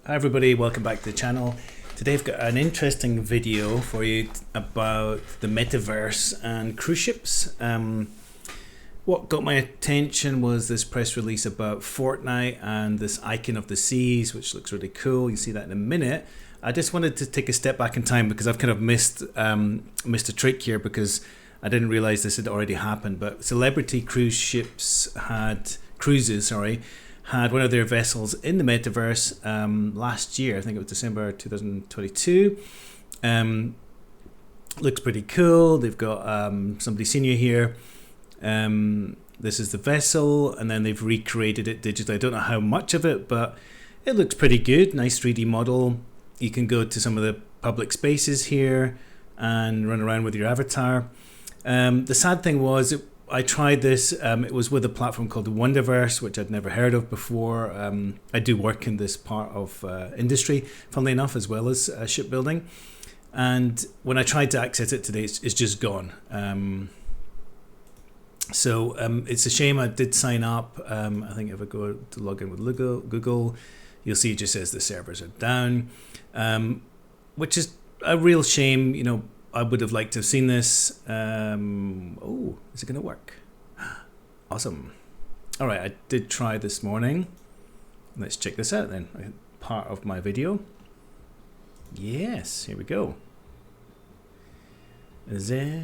Hi everybody, welcome back to the channel. Today I've got an interesting video for you about the metaverse and cruise ships. What got my attention was this press release about Fortnite and this icon of the seas, which looks really cool. You'll see that in a minute. I just wanted to take a step back in time because I've kind of missed a trick here because I didn't realize this had already happened. But Celebrity Cruises had one of their vessels in the metaverse last year. I think it was December 2022. Looks pretty cool. They've got somebody senior here. This is the vessel, and then they've recreated it digitally. I don't know how much of it, but it looks pretty good. Nice 3D model. You can go to some of the public spaces here and run around with your avatar. The sad thing was, I tried this. It was with a platform called the Wonderverse, which I'd never heard of before. I do work in this part of industry, funnily enough, as well as shipbuilding. And when I tried to access it today, it's just gone. So it's a shame. I did sign up. I think if I go to log in with Google, you'll see it just says the servers are down, which is a real shame. You know, I would have liked to have seen this. Oh, is it going to work? Awesome. All right, I did try this morning. Let's check this out then. Part of my video. Yes, here we go. Z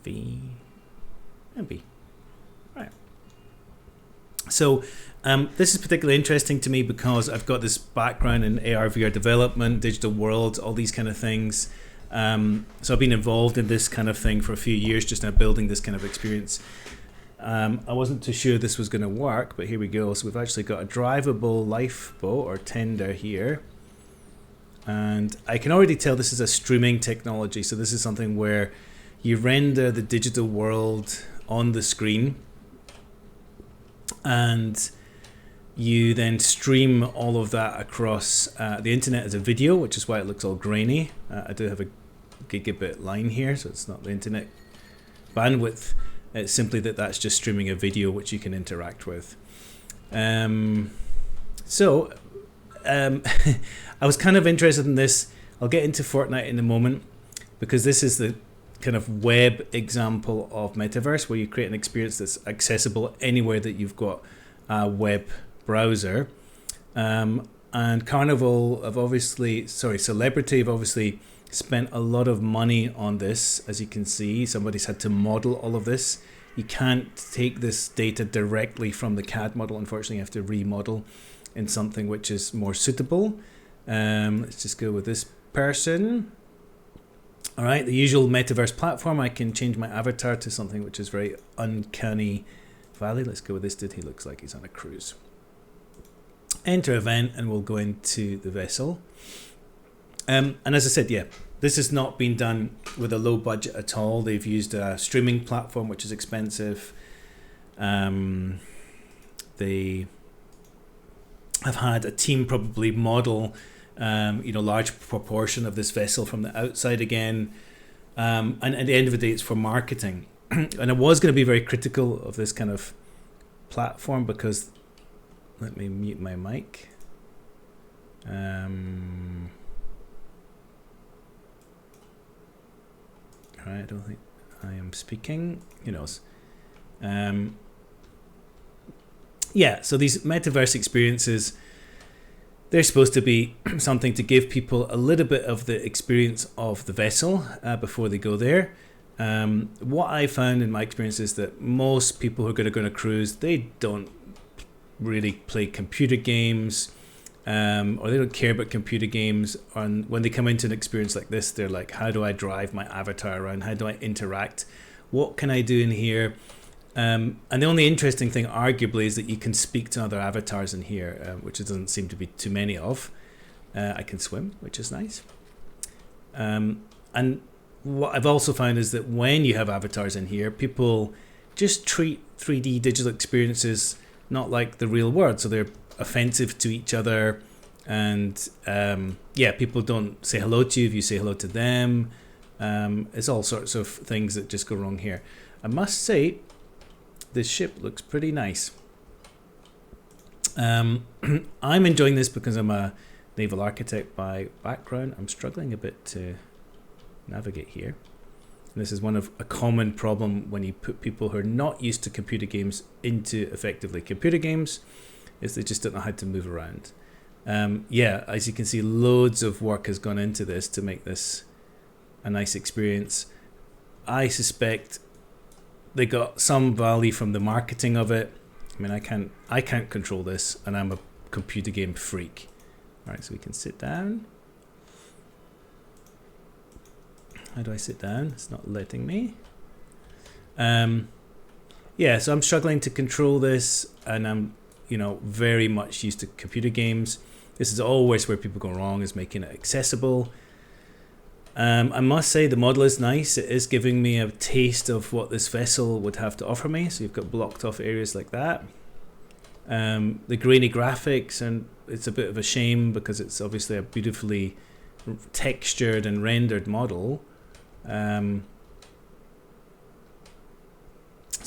V and B. Right. So this is particularly interesting to me because I've got this background in AR, VR development, digital worlds, all these kind of things. So I've been involved in this kind of thing for a few years, just now building this kind of experience. I wasn't too sure this was going to work, but here we go. So we've actually got a drivable lifeboat or tender here. And I can already tell this is a streaming technology. So this is something where you render the digital world on the screen and you then stream all of that across the internet as a video, which is why it looks all grainy. I do have a gigabit line here, so it's not the internet bandwidth. It's simply that's just streaming a video which you can interact with. I was kind of interested in this. I'll get into Fortnite in a moment because this is the kind of web example of metaverse where you create an experience that's accessible anywhere that you've got a web browser. And Celebrity have obviously spent a lot of money on this. As you can see, somebody's had to model all of this. You can't take this data directly from the CAD model. Unfortunately, you have to remodel in something which is more suitable. Let's just go with this person. All right, the usual metaverse platform. I can change my avatar to something which is very uncanny valley. Let's go with this dude. He looks like he's on a cruise. Enter event, and we'll go into the vessel. And as I said, yeah, this has not been done with a low budget at all. They've used a streaming platform, which is expensive. They have had a team probably model large proportion of this vessel from the outside again. And at the end of the day, it's for marketing. And I was going to be very critical of this kind of platform because, let me mute my mic. All right, I don't think I am speaking. Who knows? Yeah, so these metaverse experiences, they're supposed to be something to give people a little bit of the experience of the vessel before they go there. What I found in my experience is that most people who are going to go on a cruise, they don't really play computer games, or they don't care about computer games. And when they come into an experience like this, they're like, how do I drive my avatar around? How do I interact? What can I do in here? And the only interesting thing, arguably, is that you can speak to other avatars in here, which there doesn't seem to be too many of. I can swim, which is nice. And what I've also found is that when you have avatars in here, people just treat 3D digital experiences not like the real world. So they're offensive to each other. And people don't say hello to you if you say hello to them. It's all sorts of things that just go wrong here. I must say, this ship looks pretty nice. I'm enjoying this because I'm a naval architect by background. I'm struggling a bit to navigate here. This is a common problem when you put people who are not used to computer games into effectively computer games, is they just don't know how to move around. As you can see, loads of work has gone into this to make this a nice experience. I suspect they got some value from the marketing of it. I mean, I can't control this, and I'm a computer game freak. All right, so we can sit down. How do I sit down? It's not letting me. So I'm struggling to control this, and I'm, very much used to computer games. This is always where people go wrong, is making it accessible. I must say the model is nice. It is giving me a taste of what this vessel would have to offer me. So you've got blocked off areas like that. The grainy graphics, and it's a bit of a shame because it's obviously a beautifully textured and rendered model. I'm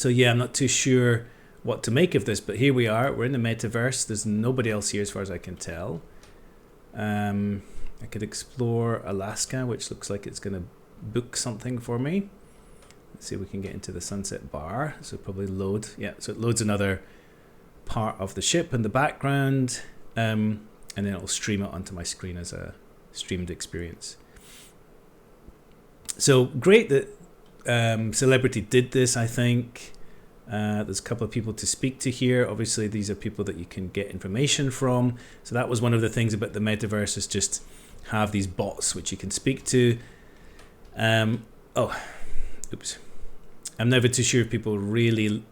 not too sure what to make of this, but here we are. We're in the metaverse. There's nobody else here as far as I can tell. I could explore Alaska, which looks like it's going to book something for me. Let's see if we can get into the Sunset Bar. So probably load. Yeah, so it loads another part of the ship in the background, and then it'll stream it onto my screen as a streamed experience. So great that Celebrity did this, I think. There's a couple of people to speak to here. Obviously, these are people that you can get information from. So that was one of the things about the metaverse, is just have these bots which you can speak to. I'm never too sure if people really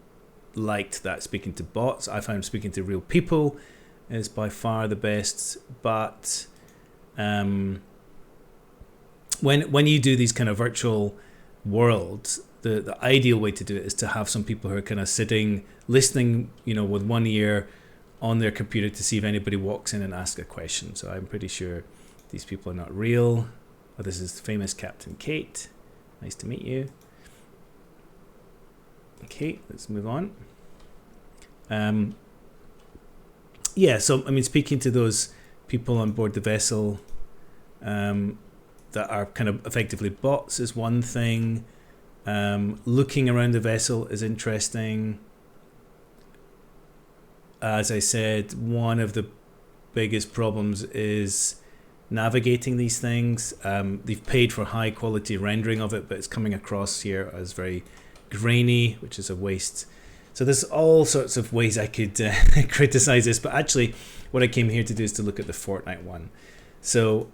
liked that speaking to bots. I found speaking to real people is by far the best. But when you do these kind of virtual worlds, the ideal way to do it is to have some people who are kind of sitting, listening, with one ear on their computer to see if anybody walks in and asks a question. So I'm pretty sure these people are not real. Oh, this is famous Captain Kate. Nice to meet you. Okay, let's move on. Speaking to those people on board the vessel that are kind of effectively bots is one thing. Looking around the vessel is interesting. As I said, one of the biggest problems is navigating these things. They've paid for high quality rendering of it, but it's coming across here as very grainy, which is a waste. So there's all sorts of ways I could criticize this, but actually what I came here to do is to look at the Fortnite one. So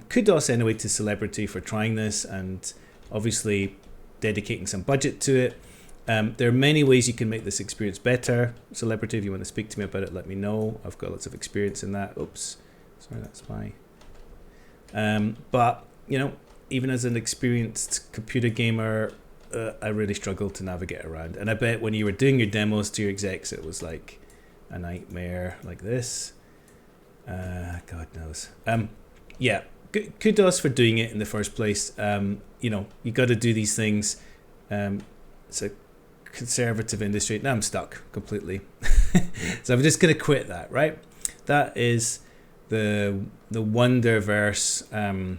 kudos anyway to Celebrity for trying this and obviously dedicating some budget to it. There are many ways you can make this experience better. Celebrity, if you want to speak to me about it, let me know. I've got lots of experience in that. Oops, sorry, that's my... But, even as an experienced computer gamer, I really struggled to navigate around. And I bet when you were doing your demos to your execs, it was like a nightmare like this. God knows. Kudos for doing it in the first place. You got to do these things. It's a conservative industry. Now I'm stuck completely. So I'm just going to quit that, right? That is the Wonderverse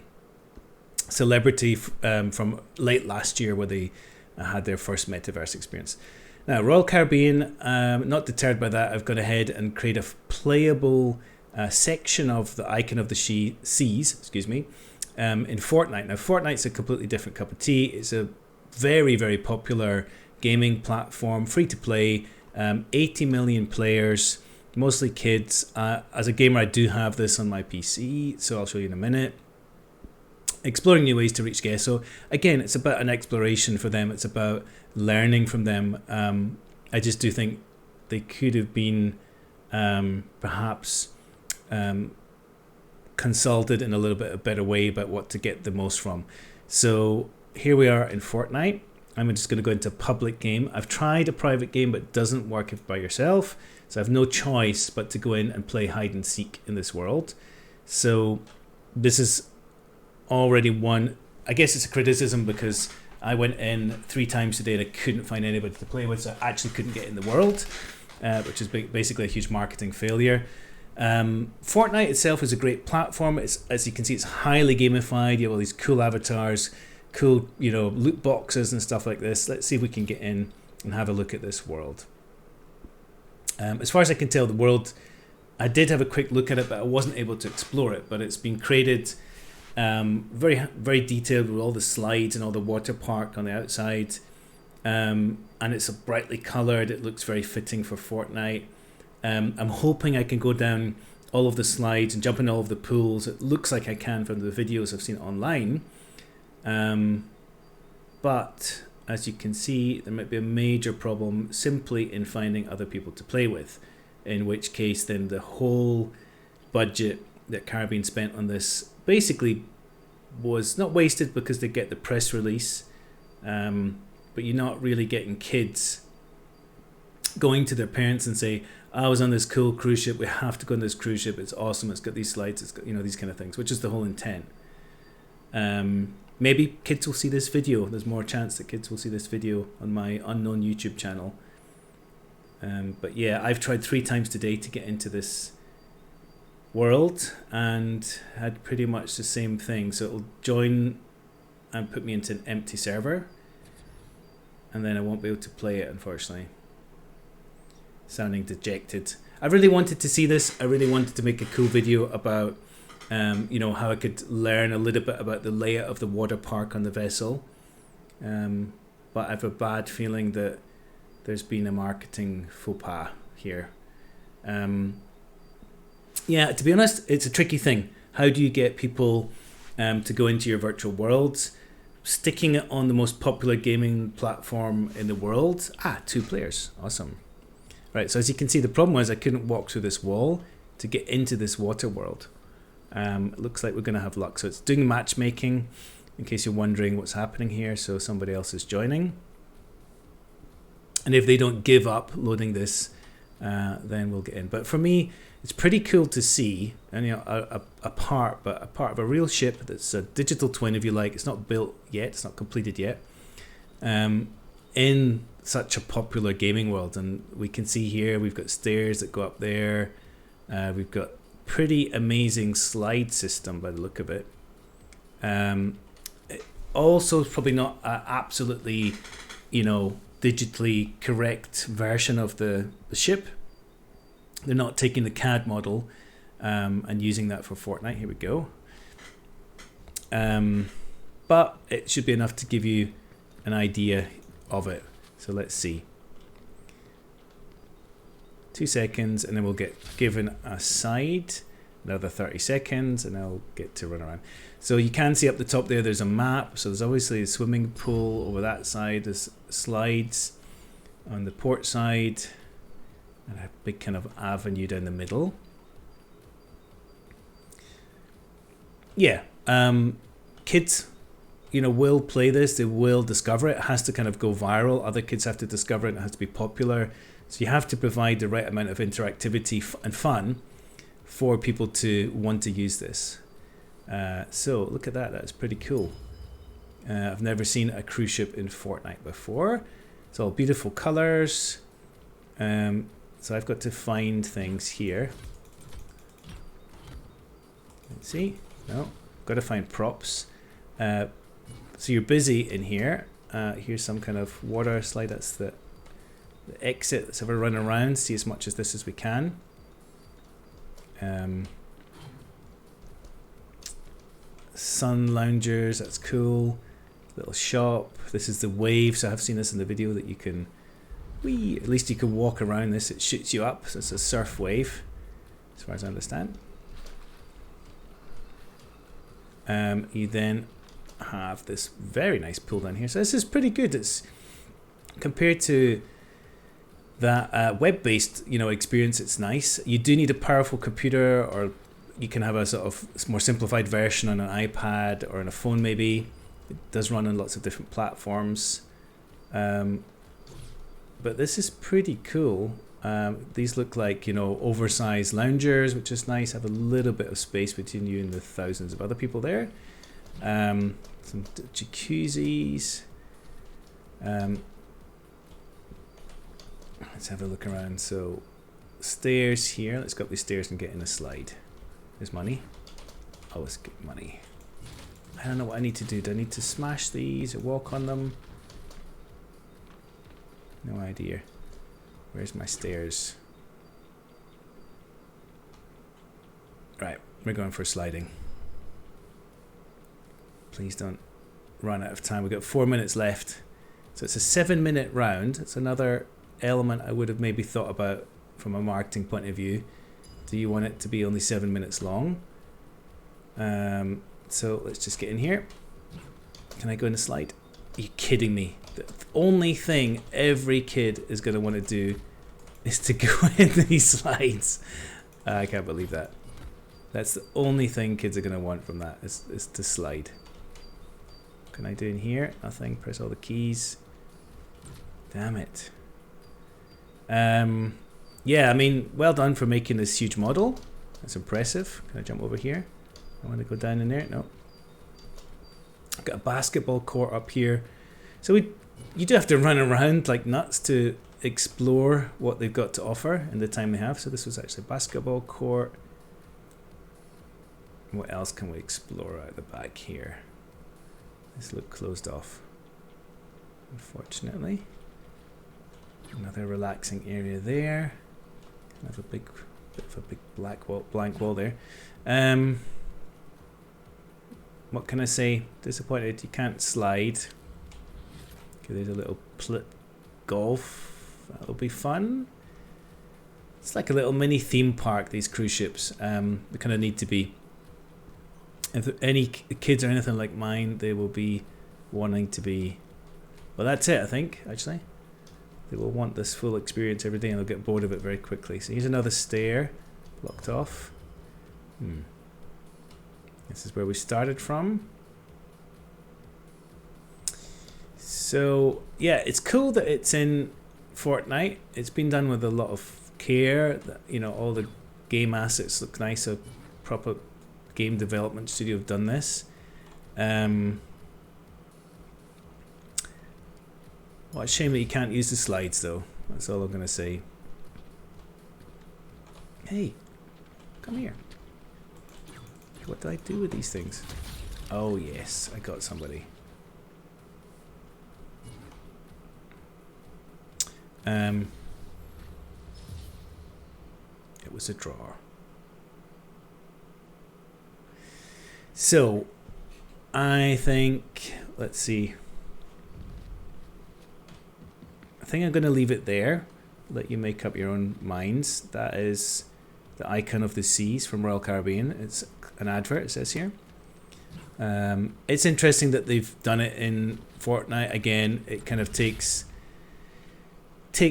Celebrity from late last year, where they had their first metaverse experience. Now, Royal Caribbean, not deterred by that, I've gone ahead and create a playable section of the Icon of the Seas, in Fortnite. Now, Fortnite's a completely different cup of tea. It's a very, very popular gaming platform, free to play, 80 million players, mostly kids. As a gamer, I do have this on my PC, so I'll show you in a minute. Exploring new ways to reach guests. So again, it's about an exploration for them. It's about learning from them. I just do think they could have been perhaps consulted in a little bit a better way about what to get the most from. So here we are in Fortnite. I'm just going to go into a public game. I've tried a private game, but it doesn't work by yourself. So I have no choice but to go in and play hide and seek in this world. So this is already one, I guess it's a criticism because I went in 3 times today and I couldn't find anybody to play with, so I actually couldn't get in the world. which is basically a huge marketing failure. Fortnite itself is a great platform. It's, as you can see, it's highly gamified. You have all these cool avatars, cool, loot boxes and stuff like this. Let's see if we can get in and have a look at this world. As far as I can tell, the world, I did have a quick look at it, but I wasn't able to explore it. But it's been created very, very detailed with all the slides and all the water park on the outside. And it's brightly coloured. It looks very fitting for Fortnite. I'm hoping I can go down all of the slides and jump in all of the pools. It looks like I can from the videos I've seen online. But as you can see, there might be a major problem simply in finding other people to play with, in which case then the whole budget that Caribbean spent on this basically was not wasted, because they get the press release, but you're not really getting kids going to their parents and say, I was on this cool cruise ship, we have to go on this cruise ship, it's awesome, it's got these slides, it's got these kind of things, which is the whole intent. Maybe kids will see this video. There's more chance that kids will see this video on my unknown YouTube channel. But yeah, I've tried 3 times today to get into this world and had pretty much the same thing. So it'll join and put me into an empty server, and then I won't be able to play it, unfortunately. Sounding dejected. I really wanted to see this. I really wanted to make a cool video about how I could learn a little bit about the layout of the water park on the vessel. But I have a bad feeling that there's been a marketing faux pas here. Yeah, to be honest, it's a tricky thing. How do you get people to go into your virtual worlds? Sticking it on the most popular gaming platform in the world. 2 players. Awesome. Right, so as you can see, the problem was I couldn't walk through this wall to get into this water world. It looks like we're going to have luck. So it's doing matchmaking, in case you're wondering what's happening here. So somebody else is joining. And if they don't give up loading this, then we'll get in. But for me, it's pretty cool to see, and a part of a real ship that's a digital twin, if you like. It's not built yet, it's not completed yet, in such a popular gaming world. And we can see here we've got stairs that go up there. We've got pretty amazing slide system by the look of it. Also, probably not an absolutely, digitally correct version of the ship. They're not taking the CAD model and using that for Fortnite. Here we go. But it should be enough to give you an idea of it. So let's see. 2 seconds, and then we'll get given a side. Another 30 seconds, and I'll get to run around. So you can see up the top there, there's a map. So there's obviously a swimming pool over that side. There's slides on the port side, and a big kind of avenue down the middle. Yeah, kids, will play this. They will discover it. It has to kind of go viral. Other kids have to discover it. It has to be popular. So you have to provide the right amount of interactivity and fun for people to want to use this. So look at that. That's pretty cool. I've never seen a cruise ship in Fortnite before. It's all beautiful colors. So I've got to find things here. Let's see. No, got to find props. So you're busy in here. Here's some kind of water slide. That's the exit. Let's have a run around, see as much of this as we can. Sun loungers, that's cool. Little shop. This is the wave, so I've seen this in the video that you can at least you can walk around this. It shoots you up, so it's a surf wave as far as I understand. You then have this very nice pool down here, so this is pretty good. It's compared to that web-based experience. It's nice. You do need a powerful computer, or you can have a sort of more simplified version on an iPad or on a phone maybe. It does run on lots of different platforms, but this is pretty cool. These look like oversized loungers, which is nice. Have a little bit of space between you and the thousands of other people there. Some jacuzzis. Let's have a look around. So stairs here. Let's go up these stairs and get in a slide. There's money. Oh, let's get money. I don't know what I need to do. Do I need to smash these or walk on them? No idea. Where's my stairs? Right, we're going for sliding. Please don't run out of time. We've got 4 minutes left. So it's a 7-minute round. It's another element I would have maybe thought about from a marketing point of view. Do you want it to be only 7 minutes long? So let's just get in here. Can I go in the slide? Are you kidding me? The only thing every kid is going to want to do is to go in these slides. I can't believe that. That's the only thing kids are going to want from that is to slide. Can I do in here? Nothing. Press all the keys. Damn it. Yeah, I mean, well done for making this huge model. That's impressive. Can I jump over here? I want to go down in there. No. I've got a basketball court up here. So you do have to run around like nuts to explore what they've got to offer in the time they have. So this was actually a basketball court. What else can we explore out the back here? This look closed off, unfortunately. Another relaxing area there. Kind of a bit of a big blank wall there. What can I say? Disappointed you can't slide. Okay, there's a little golf. That'll be fun. It's like a little mini theme park, these cruise ships. They kind of need to be. If any kids or anything like mine, they will be wanting to be. Well, that's it, I think, actually. They will want this full experience every day and they'll get bored of it very quickly. So here's another stair, blocked off. This is where we started from. So, yeah, it's cool that it's in Fortnite. It's been done with a lot of care. You know, all the game assets look nice. A proper game development studio have done this. What a shame that you can't use the slides, though. That's all I'm going to say. Hey, come here. What do I do with these things? Oh, yes, I got somebody. It was a drawer. So, I think, let's see. I think I'm going to leave it there. Let you make up your own minds. That is the icon of the seas from Royal Caribbean. It's an advert, it says here. It's interesting that they've done it in Fortnite. Again, it kind of takes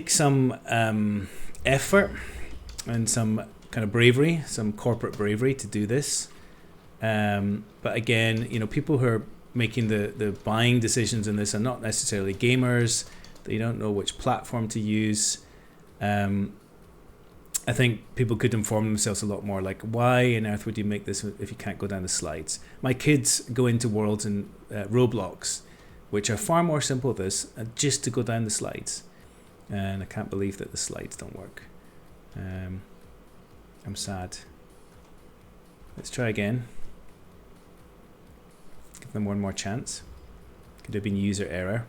some effort and some kind of bravery, some corporate bravery to do this. But again, you know, people who are making the buying decisions in this are not necessarily gamers. They don't know which platform to use. I think people could inform themselves a lot more, like, why on earth would you make this if you can't go down the slides? My kids go into worlds in Roblox, which are far more simple than this, just to go down the slides. And I can't believe that the slides don't work. I'm sad. Let's try again. Give them one more chance. Could have been user error.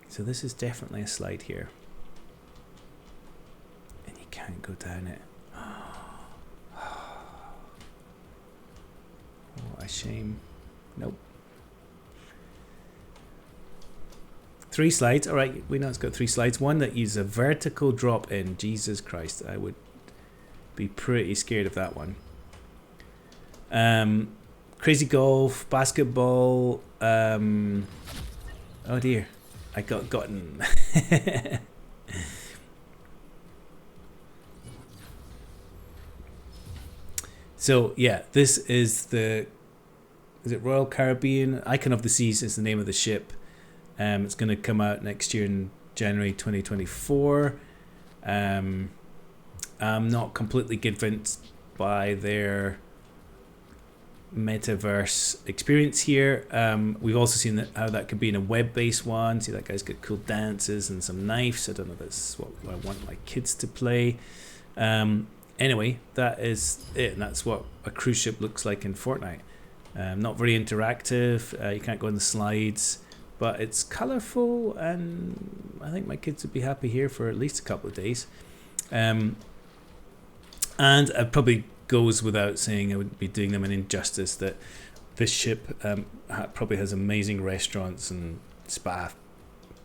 So this is definitely a slide here. And you can't go down it. Oh, what a shame. Nope. 3 slides. All right, we know it's got 3 slides. One that uses a vertical drop in. Jesus Christ, I would be pretty scared of that one. Crazy golf, basketball. Oh dear. I got gotten. So yeah, this is is it Royal Caribbean? Icon of the Seas is the name of the ship. It's going to come out next year in January 2024. I'm not completely convinced by their metaverse experience here. We've also seen how that could be in a web-based one. See, that guy's got cool dances and some knives. I don't know if that's what I want my kids to play. Anyway, that is it, and that's what a cruise ship looks like in Fortnite. Not very interactive. You can't go on the slides, but it's colourful, and I think my kids would be happy here for at least a couple of days. And it probably goes without saying, I would be doing them an injustice, that this ship probably has amazing restaurants and spa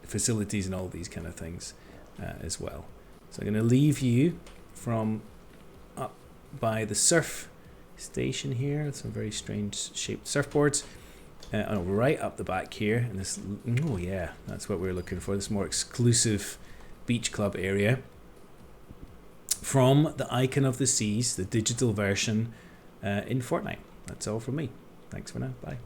facilities and all these kind of things as well. So I'm going to leave you from up by the surf station here. Some very strange shaped surfboards. Right up the back here, and this, oh yeah, that's what we're looking for, this more exclusive beach club area. From the Icon of the Seas, the digital version in Fortnite. That's all from me. Thanks for now. Bye.